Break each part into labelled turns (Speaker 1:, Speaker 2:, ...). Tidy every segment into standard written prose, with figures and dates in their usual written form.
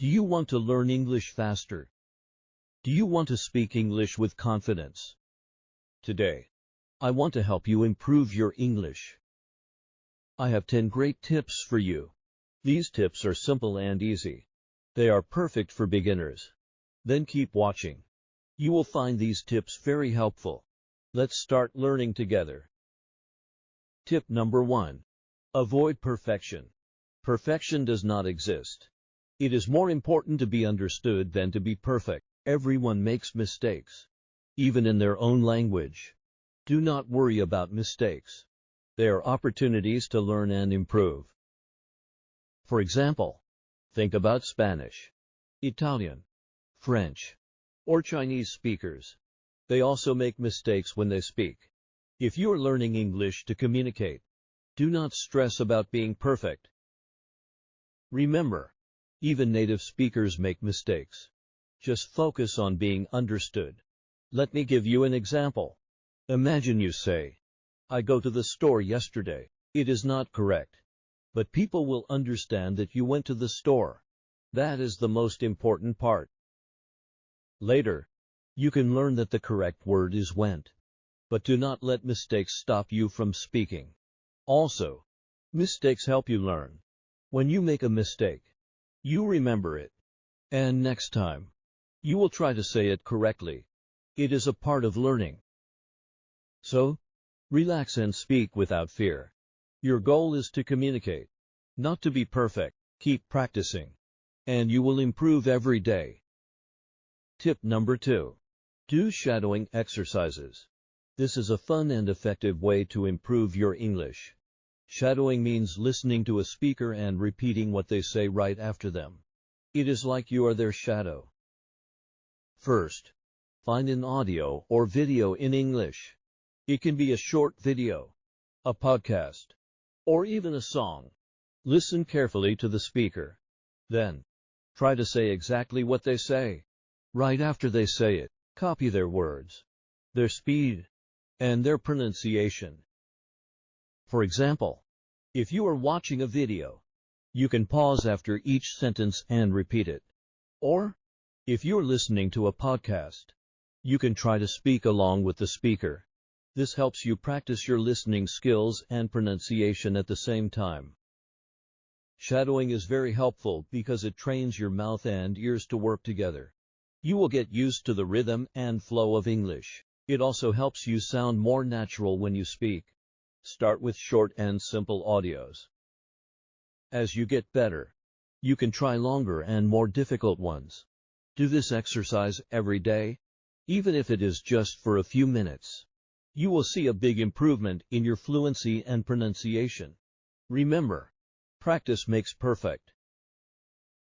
Speaker 1: Do you want to learn English faster? Do you want to speak English with confidence? Today, I want to help you improve your English. I have 10 great tips for you. These tips are simple and easy. They are perfect for beginners. Then keep watching. You will find these tips very helpful. Let's start learning together. Tip number 1. Avoid perfection. Perfection does not exist. It is more important to be understood than to be perfect. Everyone makes mistakes, even in their own language. Do not worry about mistakes. They are opportunities to learn and improve. For example, think about Spanish, Italian, French, or Chinese speakers. They also make mistakes when they speak. If you are learning English to communicate, do not stress about being perfect. Remember, even native speakers make mistakes. Just focus on being understood. Let me give you an example. Imagine you say, "I go to the store yesterday." It is not correct. But people will understand that you went to the store. That is the most important part. Later, you can learn that the correct word is went. But do not let mistakes stop you from speaking. Also, mistakes help you learn. When you make a mistake, you remember it. And next time, you will try to say it correctly. It is a part of learning. So, relax and speak without fear. Your goal is to communicate, not to be perfect. Keep practicing, and you will improve every day. Tip number 2. Do shadowing exercises. This is a fun and effective way to improve your English. Shadowing means listening to a speaker and repeating what they say right after them. It is like you are their shadow. First, find an audio or video in English. It can be a short video, a podcast, or even a song. Listen carefully to the speaker. Then, try to say exactly what they say. Right after they say it, copy their words, their speed, and their pronunciation. For example, if you are watching a video, you can pause after each sentence and repeat it. Or, if you're listening to a podcast, you can try to speak along with the speaker. This helps you practice your listening skills and pronunciation at the same time. Shadowing is very helpful because it trains your mouth and ears to work together. You will get used to the rhythm and flow of English. It also helps you sound more natural when you speak. Start with short and simple audios. As you get better, you can try longer and more difficult ones. Do this exercise every day, even if it is just for a few minutes. You will see a big improvement in your fluency and pronunciation. Remember, practice makes perfect.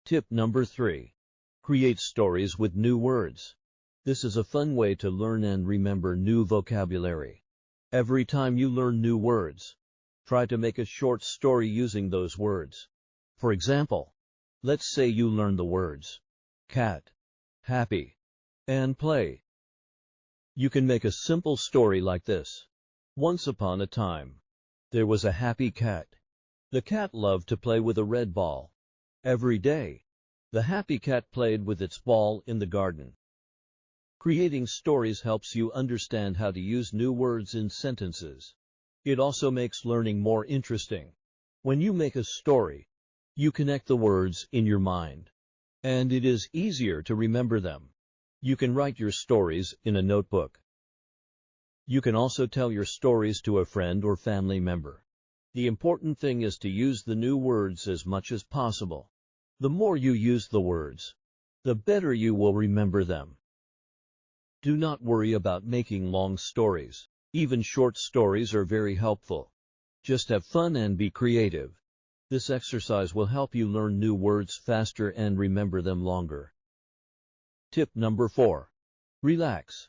Speaker 1: Tip number 3. Create stories with new words. This is a fun way to learn and remember new vocabulary. Every time you learn new words, try to make a short story using those words. For example, let's say you learn the words cat, happy, and play. You can make a simple story like this. Once upon a time, there was a happy cat. The cat loved to play with a red ball. Every day, the happy cat played with its ball in the garden. Creating stories helps you understand how to use new words in sentences. It also makes learning more interesting. When you make a story, you connect the words in your mind, and it is easier to remember them. You can write your stories in a notebook. You can also tell your stories to a friend or family member. The important thing is to use the new words as much as possible. The more you use the words, the better you will remember them. Do not worry about making long stories. Even short stories are very helpful. Just have fun and be creative. This exercise will help you learn new words faster and remember them longer. Tip number 4. Relax.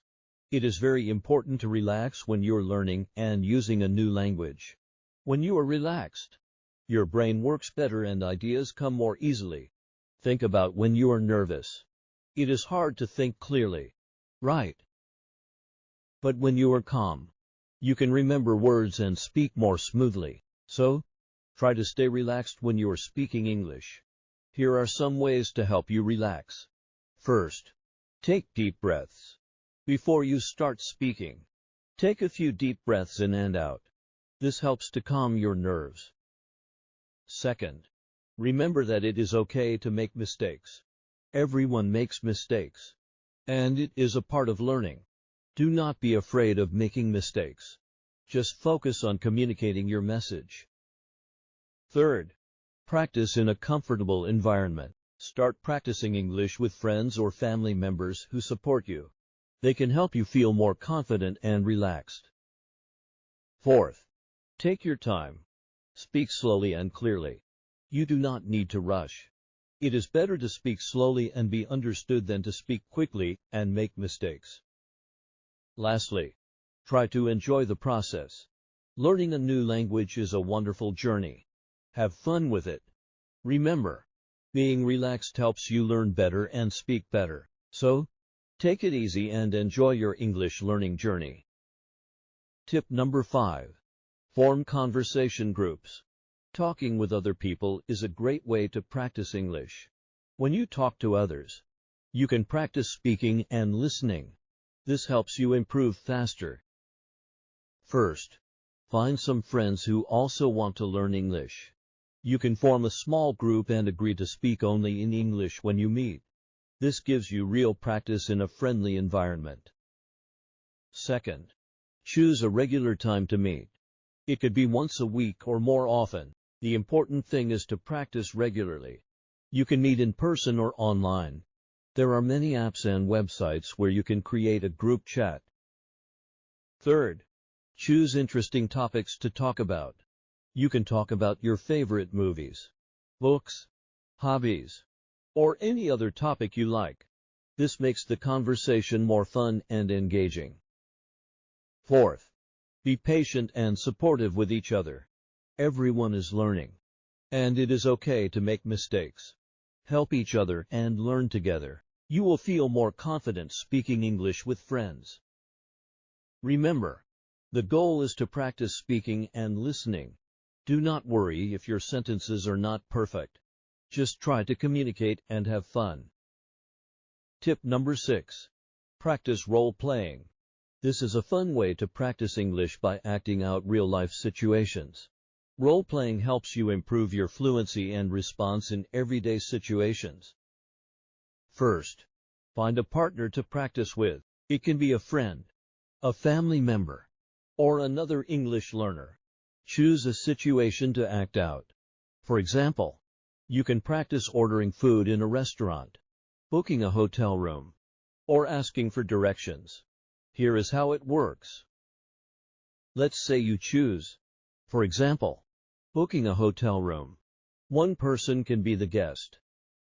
Speaker 1: It is very important to relax when you're learning and using a new language. When you are relaxed, your brain works better and ideas come more easily. Think about when you are nervous. It is hard to think clearly, right? But when you are calm, you can remember words and speak more smoothly. So, try to stay relaxed when you are speaking English. Here are some ways to help you relax. First, take deep breaths. Before you start speaking, take a few deep breaths in and out. This helps to calm your nerves. Second, remember that it is okay to make mistakes. Everyone makes mistakes, and it is a part of learning. Do not be afraid of making mistakes. Just focus on communicating your message. Third, practice in a comfortable environment. Start practicing English with friends or family members who support you. They can help you feel more confident and relaxed. Fourth, take your time. Speak slowly and clearly. You do not need to rush. It is better to speak slowly and be understood than to speak quickly and make mistakes. Lastly, try to enjoy the process. Learning a new language is a wonderful journey. Have fun with it. Remember, being relaxed helps you learn better and speak better. So, take it easy and enjoy your English learning journey. Tip number 5. Form conversation groups. Talking with other people is a great way to practice English. When you talk to others, you can practice speaking and listening. This helps you improve faster. First, find some friends who also want to learn English. You can form a small group and agree to speak only in English when you meet. This gives you real practice in a friendly environment. Second, choose a regular time to meet. It could be once a week or more often. The important thing is to practice regularly. You can meet in person or online. There are many apps and websites where you can create a group chat. Third, choose interesting topics to talk about. You can talk about your favorite movies, books, hobbies, or any other topic you like. This makes the conversation more fun and engaging. Fourth, be patient and supportive with each other. Everyone is learning, and it is okay to make mistakes. Help each other and learn together. You will feel more confident speaking English with friends. Remember, the goal is to practice speaking and listening. Do not worry if your sentences are not perfect. Just try to communicate and have fun. Tip number 6. Practice role-playing. This is a fun way to practice English by acting out real-life situations. Role-playing helps you improve your fluency and response in everyday situations. First, find a partner to practice with. It can be a friend, a family member, or another English learner. Choose a situation to act out. For example, you can practice ordering food in a restaurant, booking a hotel room, or asking for directions. Here is how it works. Let's say you choose, for example, booking a hotel room. One person can be the guest,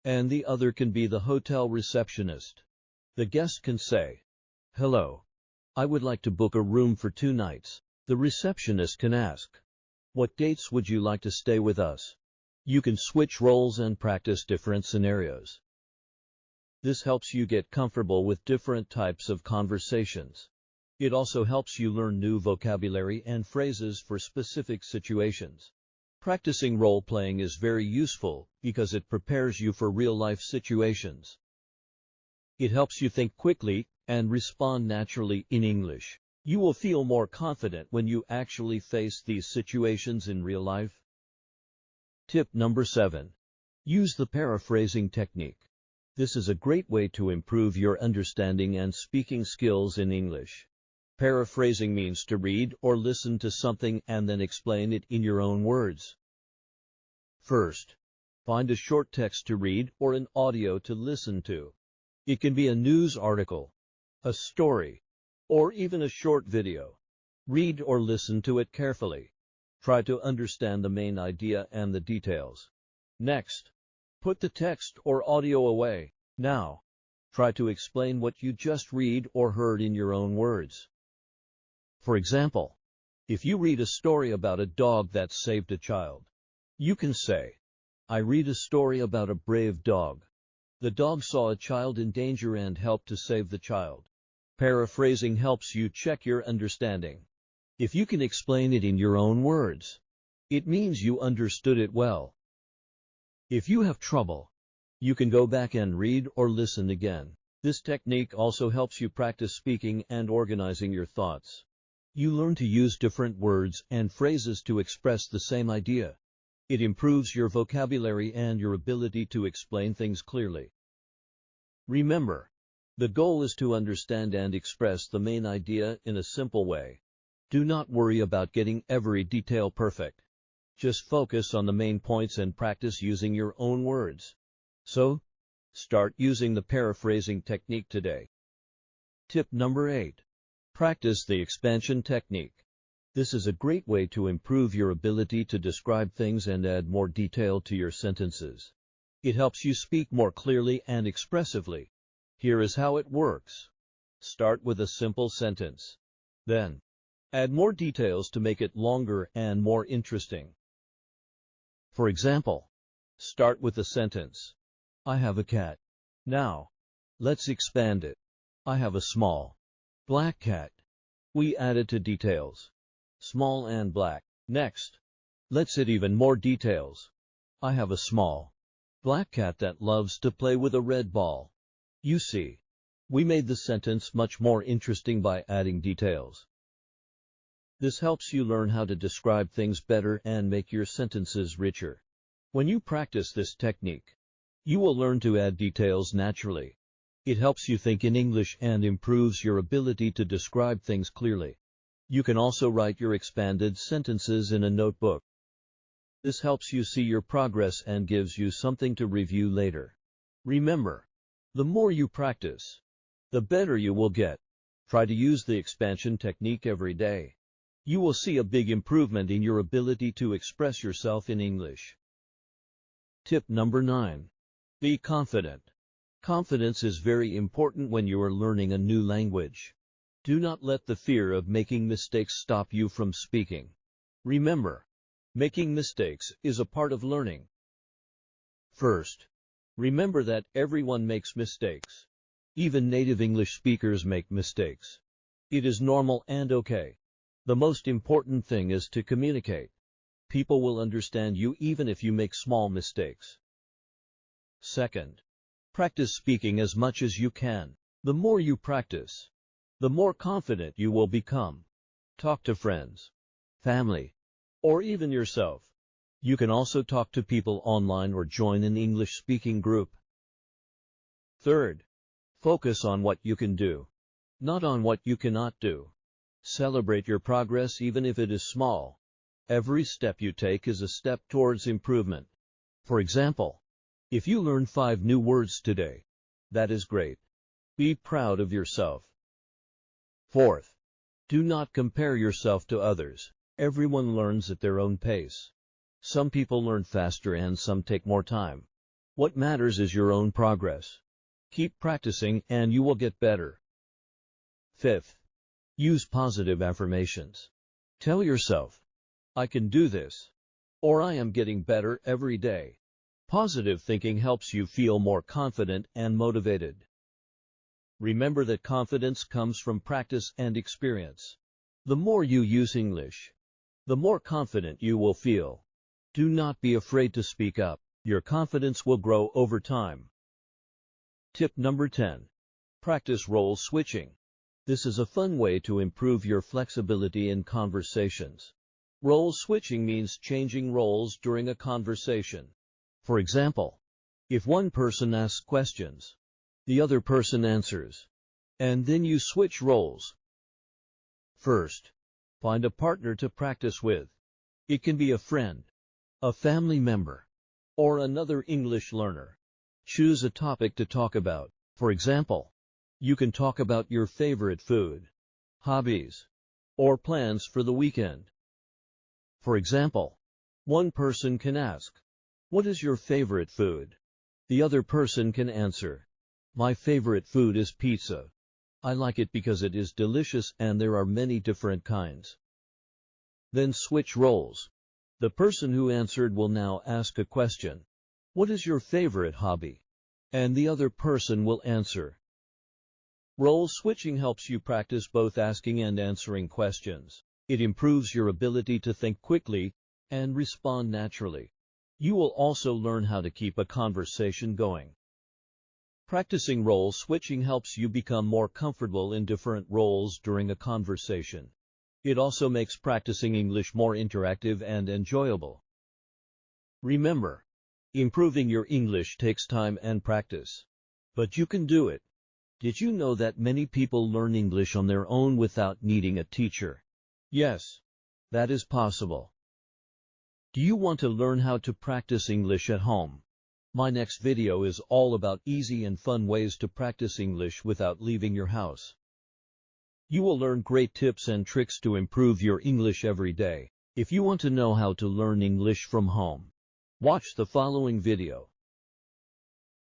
Speaker 1: and the other can be the hotel receptionist. The guest can say, "Hello, I would like to book a room for 2 nights. The receptionist can ask, "What dates would you like to stay with us?" You can switch roles and practice different scenarios. This helps you get comfortable with different types of conversations. It also helps you learn new vocabulary and phrases for specific situations. Practicing role-playing is very useful because it prepares you for real-life situations. It helps you think quickly and respond naturally in English. You will feel more confident when you actually face these situations in real life. Tip number 7. Use the paraphrasing technique. This is a great way to improve your understanding and speaking skills in English. Paraphrasing means to read or listen to something and then explain it in your own words. First, find a short text to read or an audio to listen to. It can be a news article, a story, or even a short video. Read or listen to it carefully. Try to understand the main idea and the details. Next, put the text or audio away. Now, try to explain what you just read or heard in your own words. For example, if you read a story about a dog that saved a child, you can say, "I read a story about a brave dog. The dog saw a child in danger and helped to save the child." Paraphrasing helps you check your understanding. If you can explain it in your own words, it means you understood it well. If you have trouble You can go back and read or listen again. This technique also helps you practice speaking and organizing your thoughts. You learn to use different words and phrases to express the same idea. It improves your vocabulary and your ability to explain things clearly. Remember, the goal is to understand and express the main idea in a simple way. Do not worry about getting every detail perfect. Just focus on the main points and practice using your own words. So, start using the paraphrasing technique today. Tip number 8. Practice the expansion technique. This is a great way to improve your ability to describe things and add more detail to your sentences. It helps you speak more clearly and expressively. Here is how it works. Start with a simple sentence. Then, add more details to make it longer and more interesting. For example, start with the sentence, I have a cat. Now, let's expand it. I have a small, black cat. We added to details. Small and black. Next, let's add even more details. I have a small, black cat that loves to play with a red ball. You see, we made the sentence much more interesting by adding details. This helps you learn how to describe things better and make your sentences richer. When you practice this technique, you will learn to add details naturally. It helps you think in English and improves your ability to describe things clearly. You can also write your expanded sentences in a notebook. This helps you see your progress and gives you something to review later. Remember, the more you practice, the better you will get. Try to use the expansion technique every day. You will see a big improvement in your ability to express yourself in English. Tip number 9. Be confident. Confidence is very important when you are learning a new language. Do not let the fear of making mistakes stop you from speaking. Remember, making mistakes is a part of learning. First, remember that everyone makes mistakes. Even native English speakers make mistakes. It is normal and okay. The most important thing is to communicate. People will understand you even if you make small mistakes. Second, practice speaking as much as you can. The more you practice, the more confident you will become. Talk to friends, family, or even yourself. You can also talk to people online or join an English-speaking group. Third, focus on what you can do, not on what you cannot do. Celebrate your progress even if it is small. Every step you take is a step towards improvement. For example, if you learn 5 new words today, that is great. Be proud of yourself. Fourth, do not compare yourself to others. Everyone learns at their own pace. Some people learn faster and some take more time. What matters is your own progress. Keep practicing and you will get better. Fifth, use positive affirmations. Tell yourself, I can do this, or I am getting better every day. Positive thinking helps you feel more confident and motivated. Remember that confidence comes from practice and experience. The more you use English, the more confident you will feel. Do not be afraid to speak up. Your confidence will grow over time. Tip number 10. Practice role switching. This is a fun way to improve your flexibility in conversations. Role switching means changing roles during a conversation. For example, if one person asks questions, the other person answers, and then you switch roles. First, find a partner to practice with. It can be a friend, a family member, or another English learner. Choose a topic to talk about. For example, you can talk about your favorite food, hobbies, or plans for the weekend. For example, one person can ask, what is your favorite food? The other person can answer, my favorite food is pizza. I like it because it is delicious and there are many different kinds. Then switch roles. The person who answered will now ask a question. What is your favorite hobby? And the other person will answer. Role switching helps you practice both asking and answering questions. It improves your ability to think quickly and respond naturally. You will also learn how to keep a conversation going. Practicing role switching helps you become more comfortable in different roles during a conversation. It also makes practicing English more interactive and enjoyable. Remember, improving your English takes time and practice. But you can do it. Did you know that many people learn English on their own without needing a teacher? Yes, that is possible. Do you want to learn how to practice English at home? My next video is all about easy and fun ways to practice English without leaving your house. You will learn great tips and tricks to improve your English every day. If you want to know how to learn English from home, watch the following video.